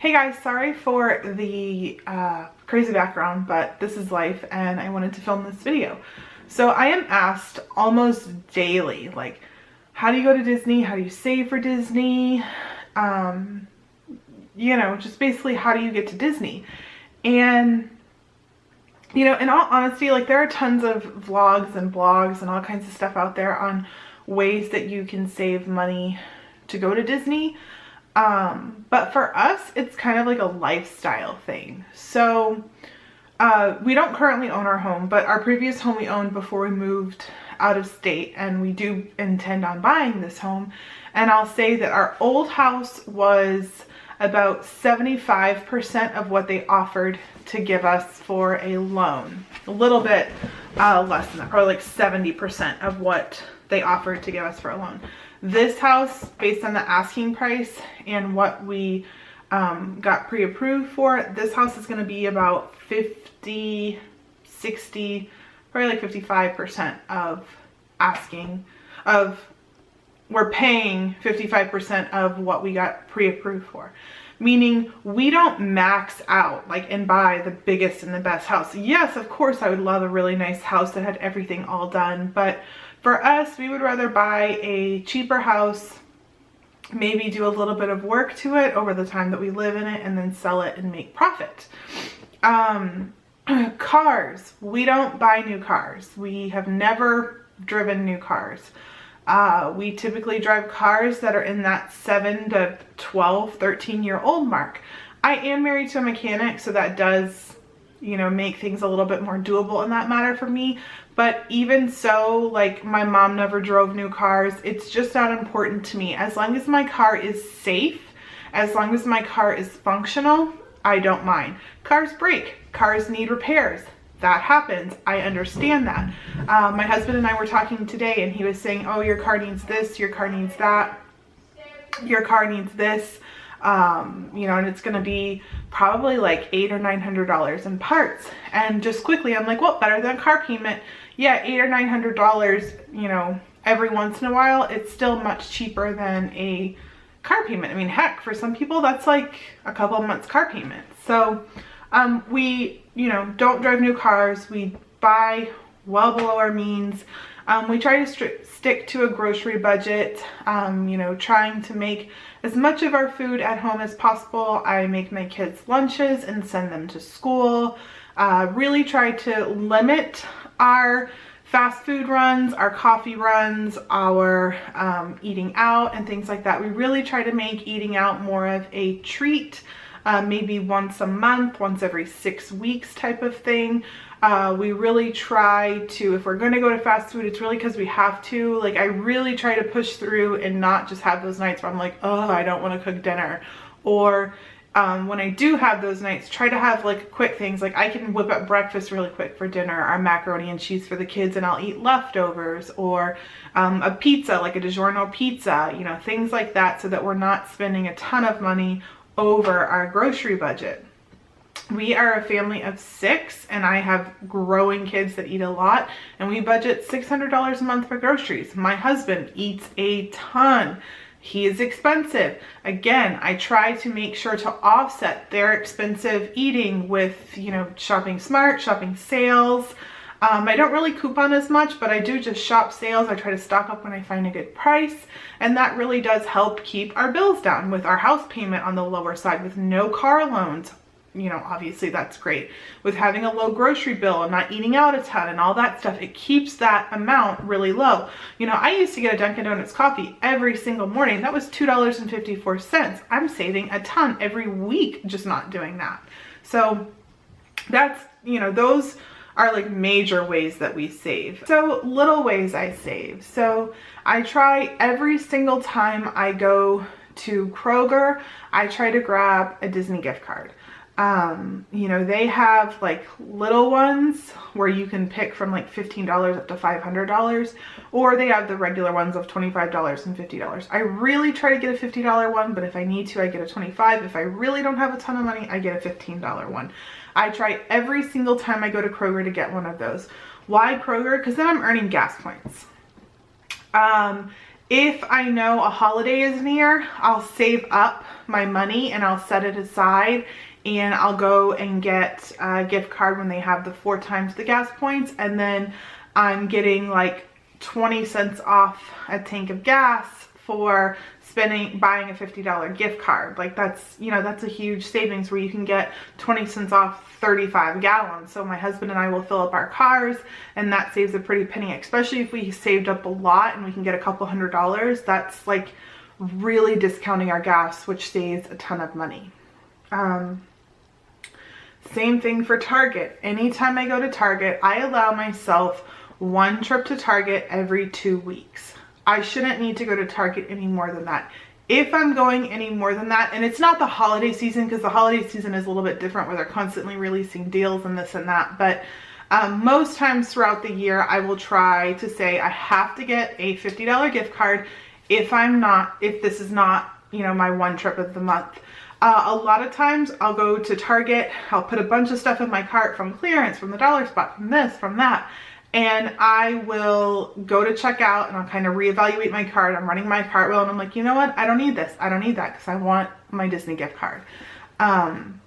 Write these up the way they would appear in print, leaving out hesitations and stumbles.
Hey guys, sorry for the crazy background, but this is life and I wanted to film this video. So I am asked almost daily, like, how do you go to Disney? How do you save for Disney? You know, just basically how do you get to Disney? And, you know, in all honesty, like there are tons of vlogs and blogs and all kinds of stuff out there on ways that you can save money to go to Disney. But for us, it's kind of like a lifestyle thing. So we don't currently own our home, but our previous home we owned before we moved out of state, and we do intend on buying this home. And I'll say that our old house was about 75% of what they offered to give us for a loan. A little bit less than that, probably like 70% of what they offered to give us for a loan. This house, based on the asking price and what we got pre-approved for, this house is going to be about 50, 60, probably like 55% of asking, we're paying 55% of what we got pre-approved for. Meaning we don't max out like and buy the biggest and the best house. Yes, of course I would love a really nice house that had everything all done, but for us, we would rather buy a cheaper house, maybe do a little bit of work to it over the time that we live in it, and then sell it and make profit. Cars, we don't buy new cars. We have never driven new cars. We typically drive cars that are in that 7 to 12, 13-year-old mark. I am married to a mechanic, so that does, you know, make things a little bit more doable in that matter for me. But even so, like my mom never drove new cars. It's just not important to me. As long as my car is safe, as long as my car is functional, I don't mind. Cars break, cars need repairs. That happens. I understand that. My husband and I were talking today and he was saying, oh, your car needs this, your car needs that, your car needs this. You know, and it's going to be probably like $800 or $900 in parts. And just quickly, I'm like, well, better than a car payment. Yeah, $800 or $900, you know, every once in a while, it's still much cheaper than a car payment. I mean, heck, for some people, that's like a couple of months car payment. So, we, you know, don't drive new cars. We buy well below our means. We try to stick to a grocery budget, you know, trying to make as much of our food at home as possible. I make my kids lunches and send them to school. Really try to limit our fast food runs, our coffee runs, our eating out and things like that. We really try to make eating out more of a treat, maybe once a month, once every 6 weeks type of thing. We really try to, if we're going to go to fast food, it's really because we have to. Like, I really try to push through and not just have those nights where I'm like, oh, I don't want to cook dinner. Or when I do have those nights, try to have like quick things. Like I can whip up breakfast really quick for dinner, our macaroni and cheese for the kids, and I'll eat leftovers, or a pizza, like a DiGiorno pizza, you know, things like that, so that we're not spending a ton of money over our grocery budget. We are a family of 6 and I have growing kids that eat a lot, and we budget $600 a month for groceries. My husband eats a ton. He is expensive. Again, I try to make sure to offset their expensive eating with, you know, shopping smart, shopping sales. I don't really coupon as much, but I do just shop sales. I try to stock up when I find a good price, and that really does help keep our bills down, with our house payment on the lower side, with no car loans. You know, obviously that's great. With having a low grocery bill and not eating out a ton and all that stuff, it keeps that amount really low. You know, I used to get a Dunkin' Donuts coffee every single morning. That was $2.54. I'm saving a ton every week just not doing that. So that's, you know, those are like major ways that we save. So little ways I save. So I try every single time I go to Kroger, I try to grab a Disney gift card. You know, they have like little ones where you can pick from like $15 up to $500, or they have the regular ones of $25 and $50. I really try to get a $50 one, but if I need to, I get a $25. If I really don't have a ton of money, I get a $15 one. I try every single time I go to Kroger to get one of those. Why Kroger? Because then I'm earning gas points. If I know a holiday is near, I'll save up my money and I'll set it aside, and I'll go and get a gift card when they have the 4 times the gas points, and then I'm getting like 20 cents off a tank of gas for buying a $50 gift card. Like that's, you know, that's a huge savings where you can get 20 cents off 35 gallons. So my husband and I will fill up our cars, and that saves a pretty penny, especially if we saved up a lot and we can get a couple $100s. That's like really discounting our gas, which saves a ton of money. Same thing for Target. Anytime I go to Target, I allow myself 1 trip to Target every 2 weeks. I shouldn't need to go to Target any more than that. If I'm going any more than that, and it's not the holiday season, because the holiday season is a little bit different where they're constantly releasing deals and this and that, but most times throughout the year, I will try to say I have to get a $50 gift card if this is not, you know, my 1 trip of the month. A lot of times I'll go to Target, I'll put a bunch of stuff in my cart from clearance, from the dollar spot, from this, from that, and I will go to checkout and I'll kind of reevaluate my cart. I'm running my cart wheel and I'm like, you know what? I don't need this. I don't need that because I want my Disney gift card. And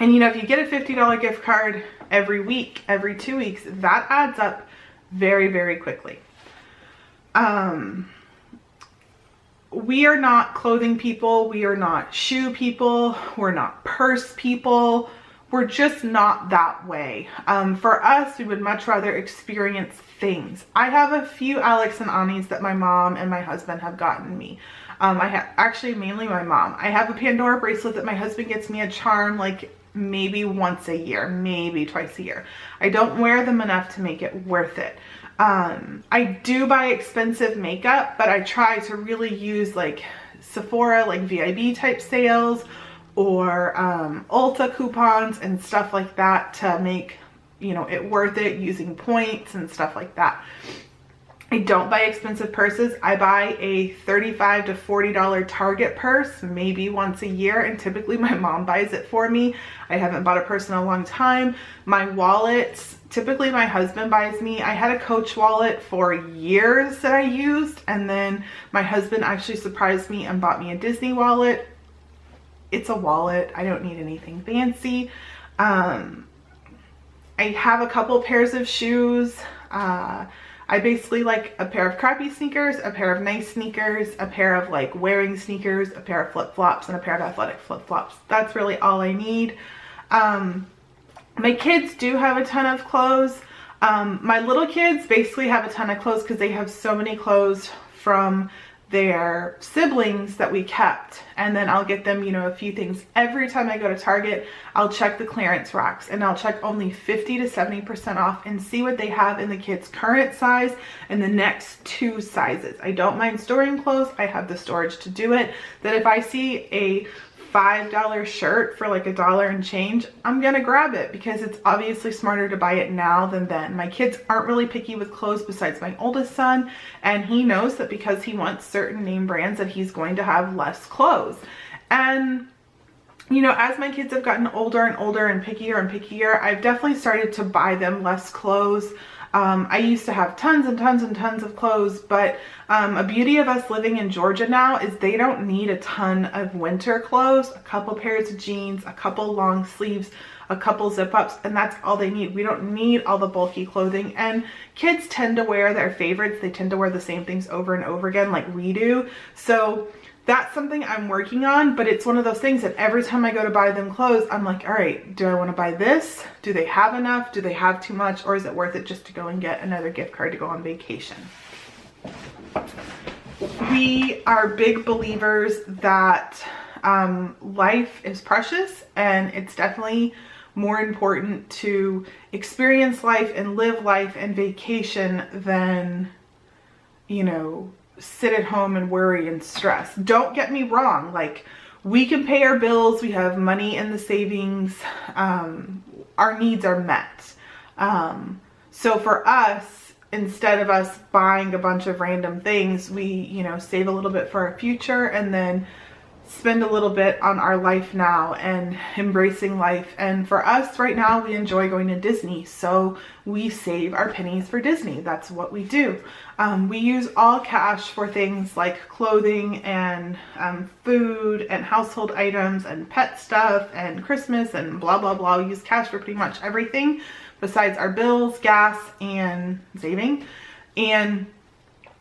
you know, if you get a $50 gift card every week, every 2 weeks, that adds up very, very quickly. We are not clothing people. We are not shoe people. We're not purse people. We're just not that way. For us, we would much rather experience things. I have a few Alex and Annies that my mom and my husband have gotten me. I have actually mainly my mom. I have a Pandora bracelet that my husband gets me, a charm like maybe once a year, maybe twice a year. I don't wear them enough to make it worth it. I do buy expensive makeup, but I try to really use like Sephora, like VIB type sales, or Ulta coupons and stuff like that to make, you know, it worth it, using points and stuff like that. I don't buy expensive purses. I buy a $35 to $40 Target purse maybe once a year, and typically my mom buys it for me. I haven't bought a purse in a long time. My wallets, typically my husband buys me. I had a Coach wallet for years that I used, and then my husband actually surprised me and bought me a Disney wallet. It's a wallet. I don't need anything fancy. I have a couple pairs of shoes. I basically like a pair of crappy sneakers, a pair of nice sneakers, a pair of like wearing sneakers, a pair of flip-flops, and a pair of athletic flip-flops. That's really all I need. My kids do have a ton of clothes. My little kids basically have a ton of clothes because they have so many clothes from their siblings that we kept, and then I'll get them, you know, a few things. Every time I go to Target, I'll check the clearance racks and I'll check only 50 to 70% off and see what they have in the kids' current size and the next 2 sizes. I don't mind storing clothes. I have the storage to do it. That if I see a $5 shirt for like $1 and change, I'm gonna grab it because it's obviously smarter to buy it now than then. My kids aren't really picky with clothes besides my oldest son, and he knows that because he wants certain name brands that he's going to have less clothes. And you know, as my kids have gotten older and older and pickier, I've definitely started to buy them less clothes. I used to have tons and tons and tons of clothes, but a beauty of us living in Georgia now is they don't need a ton of winter clothes. A couple pairs of jeans, a couple long sleeves, a couple zip ups, and that's all they need. We don't need all the bulky clothing, and kids tend to wear their favorites. They tend to wear the same things over and over again like we do. So that's something I'm working on, but it's one of those things that every time I go to buy them clothes, I'm like, all right, do I want to buy this? Do they have enough? Do they have too much? Or is it worth it just to go and get another gift card to go on vacation? We are big believers that life is precious, and it's definitely more important to experience life and live life and vacation than, you know, sit at home and worry and stress. Don't get me wrong, like we can pay our bills, we have money in the savings, our needs are met. So for us, instead of us buying a bunch of random things, we, you know, save a little bit for our future and then spend a little bit on our life now and embracing life. And for us right now, we enjoy going to Disney, so we save our pennies for Disney. That's what we do. We use all cash for things like clothing and food and household items and pet stuff and Christmas and blah blah blah. We use cash for pretty much everything besides our bills, gas, and saving. And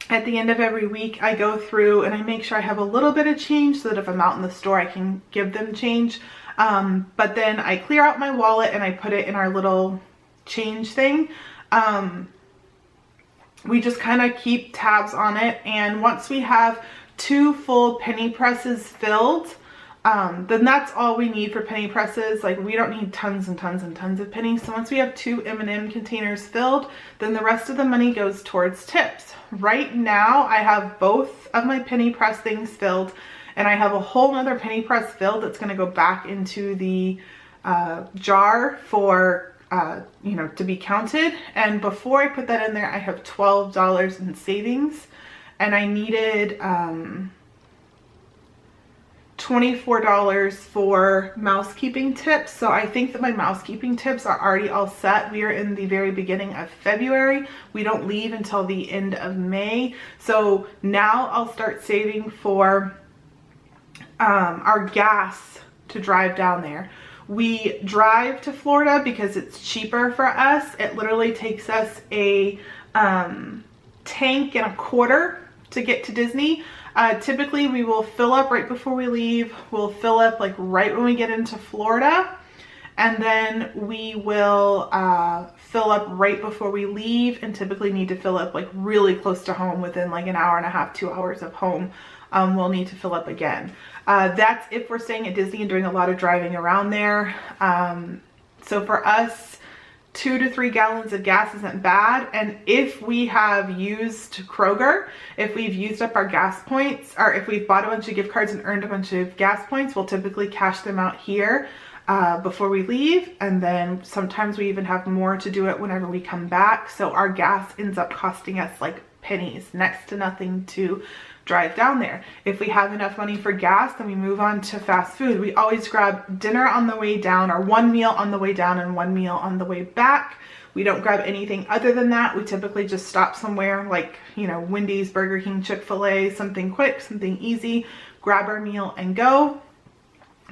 at the end of every week, I go through and I make sure I have a little bit of change so that if I'm out in the store, I can give them change. But then I clear out my wallet and I put it in our little change thing. We just kind of keep tabs on it. And once we have 2 full penny presses filled, then that's all we need for penny presses. Like, we don't need tons and tons and tons of pennies. So once we have 2 M&M containers filled, then the rest of the money goes towards tips. Right now, I have both of my penny press things filled, and I have a whole nother penny press filled that's going to go back into the jar for, you know, to be counted. And before I put that in there, I have $12 in savings, and I needed $24 for mousekeeping tips. So I think that my mousekeeping tips are already all set. We are in the very beginning of February. We don't leave until the end of May. So now I'll start saving for our gas to drive down there. We drive to Florida because it's cheaper for us. It literally takes us a tank and a quarter to get to Disney. Typically we will fill up right before we leave. We'll fill up like right when we get into Florida, and then we will fill up right before we leave, and typically need to fill up like really close to home, within like an hour and a half, 2 hours of home. We'll need to fill up again. That's if we're staying at Disney and doing a lot of driving around there. So for us, 2 to 3 gallons of gas isn't bad. And if we have used Kroger, if we've used up our gas points, or if we've bought a bunch of gift cards and earned a bunch of gas points, we'll typically cash them out here before we leave. And then sometimes we even have more to do it whenever we come back. So our gas ends up costing us like pennies, next to nothing to drive down there. If we have enough money for gas, then we move on to fast food. We always grab dinner on the way down, or 1 meal on the way down and 1 meal on the way back. We don't grab anything other than that. We typically just stop somewhere like, you know, Wendy's, Burger King, Chick-fil-A, something quick, something easy, grab our meal and go.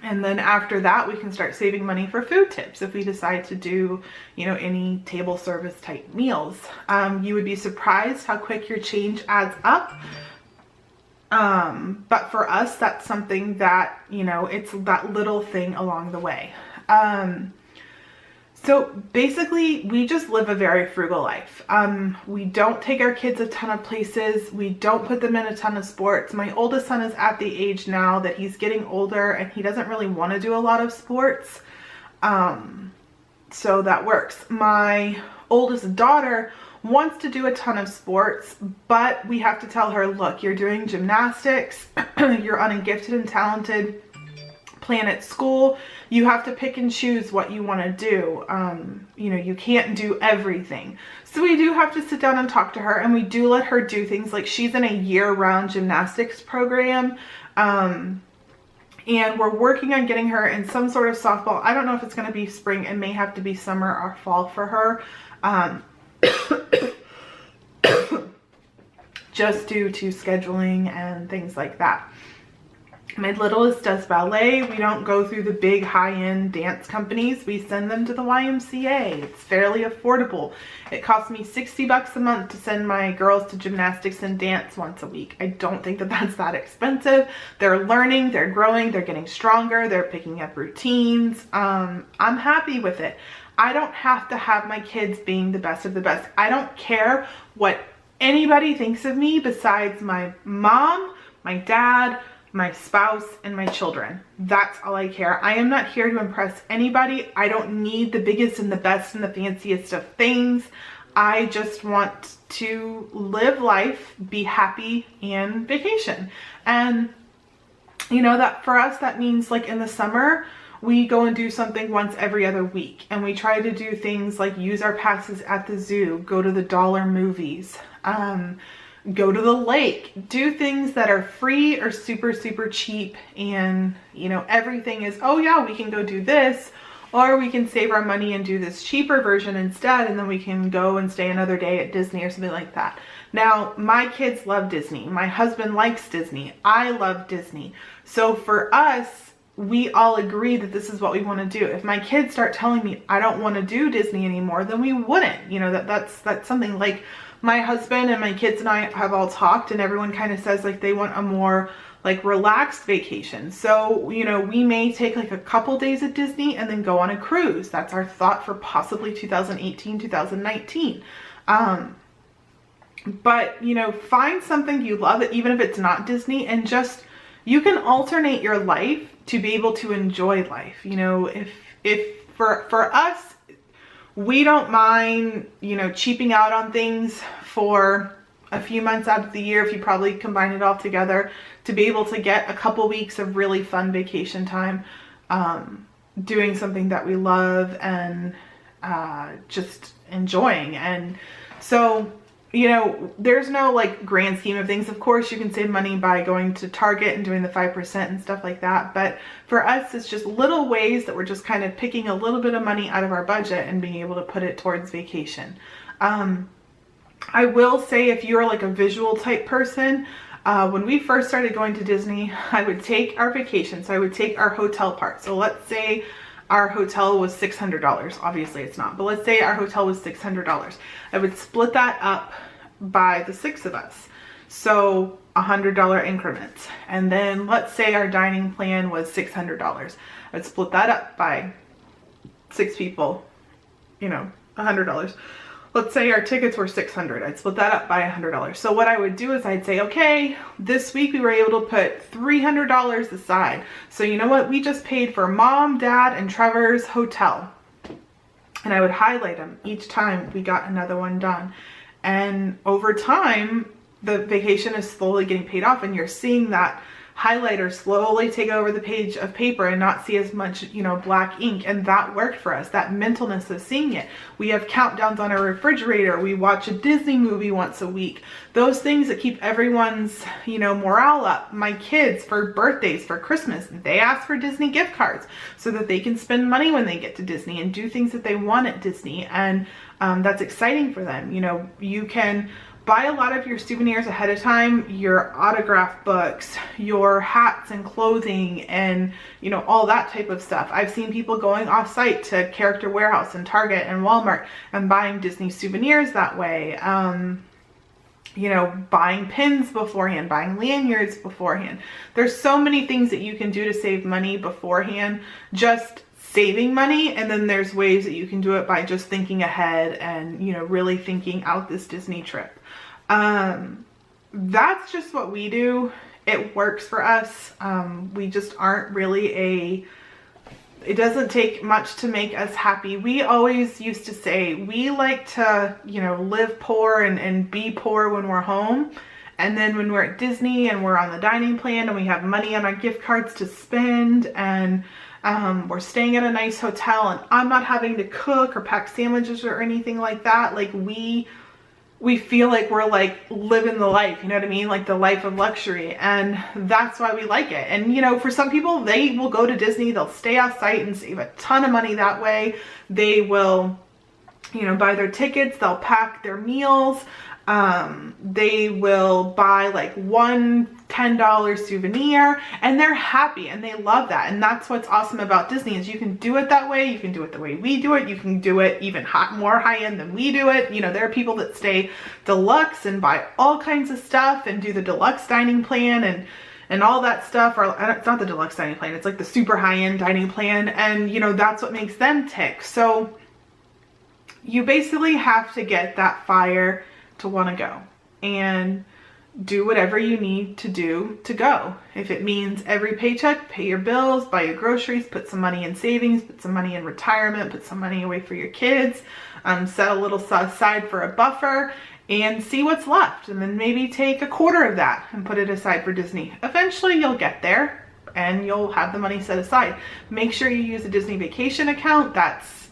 And then after that, we can start saving money for food tips if we decide to do, you know, any table service type meals. You would be surprised how quick your change adds up. But for us, that's something that, you know, it's that little thing along the way. So basically, we just live a very frugal life. We don't take our kids a ton of places. We don't put them in a ton of sports. My oldest son is at the age now that he's getting older and he doesn't really want to do a lot of sports. So that works. My oldest daughter wants to do a ton of sports, but we have to tell her, look, you're doing gymnastics, you're on a gifted and talented plan at school. You have to pick and choose what you want to do. You know, you can't do everything. So we do have to sit down and talk to her, and we do let her do things like she's in a year-round gymnastics program. And we're working on getting her in some sort of softball. I don't know if it's going to be spring. It may have to be summer or fall for her. Just due to scheduling and things like that. My littlest does ballet. We don't go through the big high-end dance companies. We send them to the YMCA. It's fairly affordable. It costs me $60 a month to send my girls to gymnastics and dance once a week. I don't think that that's that expensive. They're learning, they're growing, they're getting stronger, they're picking up routines. I'm happy with it. I don't have to have my kids being the best of the best. I don't care what anybody thinks of me besides my mom, my dad, my spouse, and my children. That's all I care. I am not here to impress anybody. I don't need the biggest and the best and the fanciest of things. I just want to live life, be happy, and vacation. And you know, that for us, that means like in the summer, we go and do something once every other week, and we try to do things like use our passes at the zoo, go to the dollar movies, go to the lake, do things that are free or super, super cheap. And, you know, everything is, oh yeah, we can go do this, or we can save our money and do this cheaper version instead. And then we can go and stay another day at Disney or something like that. Now, my kids love Disney. My husband likes Disney. I love Disney. So for us, we all agree that this is what we want to do. If my kids start telling me I don't want to do Disney anymore, then we wouldn't. You know, that's something like my husband and my kids and I have all talked, and everyone kind of says like they want a more like relaxed vacation. So, you know, we may take like a couple days at Disney and then go on a cruise. That's our thought for possibly 2018, 2019. But, you know, find something you love, even if it's not Disney, and just, you can alternate your life to be able to enjoy life. You know, if for us, we don't mind, you know, cheaping out on things for a few months out of the year, if you probably combine it all together, to be able to get a couple weeks of really fun vacation time, doing something that we love and just enjoying. And so, you know, there's no like grand scheme of things. Of course, you can save money by going to Target and doing the 5% and stuff like that. But for us, it's just little ways that we're just kind of picking a little bit of money out of our budget and being able to put it towards vacation. I will say, if you're like a visual type person, when we first started going to Disney, I would take our vacation. So I would take our hotel part. So let's say our hotel was $600. Obviously it's not, but let's say our hotel was $600. I would split that up by the 6 of us. So $100 increments. And then let's say our dining plan was $600. I'd split that up by 6 people, you know, $100. Let's say our tickets were $600. I'd split that up by $100. So what I would do is I'd say, okay, this week we were able to put $300 aside. So you know what? We just paid for Mom, Dad, and Trevor's hotel. And I would highlight them each time we got another one done. And over time, the vacation is slowly getting paid off, and you're seeing that highlighter slowly take over the page of paper and not see as much, you know, black ink. And that worked for us, that mentalness of seeing it. We have countdowns on our refrigerator. We watch a Disney movie once a week. Those things that keep everyone's, you know, morale up. My kids, for birthdays, for Christmas, they ask for Disney gift cards so that they can spend money when they get to Disney and do things that they want at Disney. And that's exciting for them. You know, you can buy a lot of your souvenirs ahead of time, your autograph books, your hats and clothing, and, you know, all that type of stuff. I've seen people going off site to Character Warehouse and Target and Walmart and buying Disney souvenirs that way. You know, buying pins beforehand, buying lanyards beforehand. There's so many things that you can do to save money beforehand, just saving money. And then there's ways that you can do it by just thinking ahead and, you know, really thinking out this Disney trip. That's just what we do. It works for us. We just aren't really it doesn't take much to make us happy. We always used to say we like to, you know, live poor and be poor when we're home. And then when we're at Disney and we're on the dining plan and we have money on our gift cards to spend, and we're staying at a nice hotel and I'm not having to cook or pack sandwiches or anything like that, like we feel like we're like living the life, you know what I mean? Like the life of luxury. And that's why we like it. And, you know, for some people, they will go to Disney, they'll stay off site and save a ton of money that way. They will, you know, buy their tickets, they'll pack their meals. They will buy like one $10 souvenir, and they're happy and they love that. And that's what's awesome about Disney, is you can do it that way. You can do it the way we do it. You can do it even more high end than we do it. You know, there are people that stay deluxe and buy all kinds of stuff and do the deluxe dining plan and all that stuff. Or it's not the deluxe dining plan, it's like the super high end dining plan. And, you know, that's what makes them tick. So you basically have to get that fire to want to go and do whatever you need to do to go. If it means every paycheck, pay your bills, buy your groceries, put some money in savings, put some money in retirement, put some money away for your kids, set a little aside for a buffer, and see what's left. And then maybe take a quarter of that and put it aside for Disney. Eventually you'll get there and you'll have the money set aside. Make sure you use a Disney vacation account. That's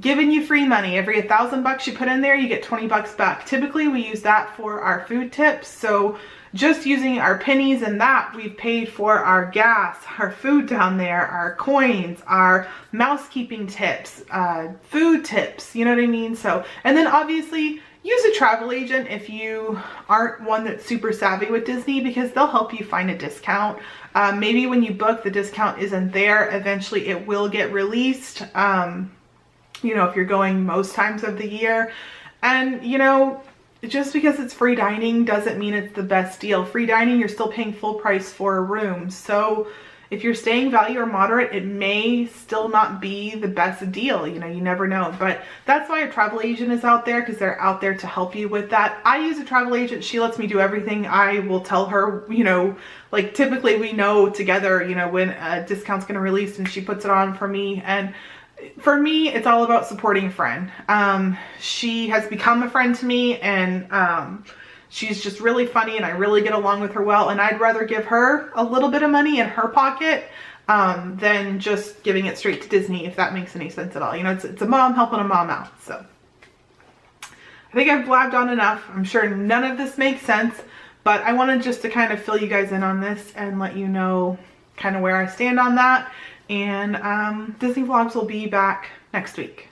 giving you free money. Every $1,000 you put in there, you get 20 bucks back. Typically we use that for our food tips. So just using our pennies and that, we've paid for our gas, our food down there, our coins, our mousekeeping tips, food tips, you know what I mean? So, and then obviously use a travel agent if you aren't one that's super savvy with Disney, because they'll help you find a discount. Maybe when you book, the discount isn't there. Eventually it will get released, you know, if you're going most times of the year. And, you know, just because it's free dining doesn't mean it's the best deal. Free dining, you're still paying full price for a room. So if you're staying value or moderate, it may still not be the best deal. You know, you never know. But that's why a travel agent is out there, because they're out there to help you with that. I use a travel agent. She lets me do everything. I will tell her, you know, like typically we know together, you know, when a discount's going to release, and she puts it on for me. And for me, it's all about supporting a friend. She has become a friend to me, and she's just really funny, and I really get along with her well, and I'd rather give her a little bit of money in her pocket than just giving it straight to Disney, if that makes any sense at all. You know, it's a mom helping a mom out. So I think I've blabbed on enough. I'm sure none of this makes sense, but I wanted just to kind of fill you guys in on this and let you know kind of where I stand on that. And Disney vlogs will be back next week.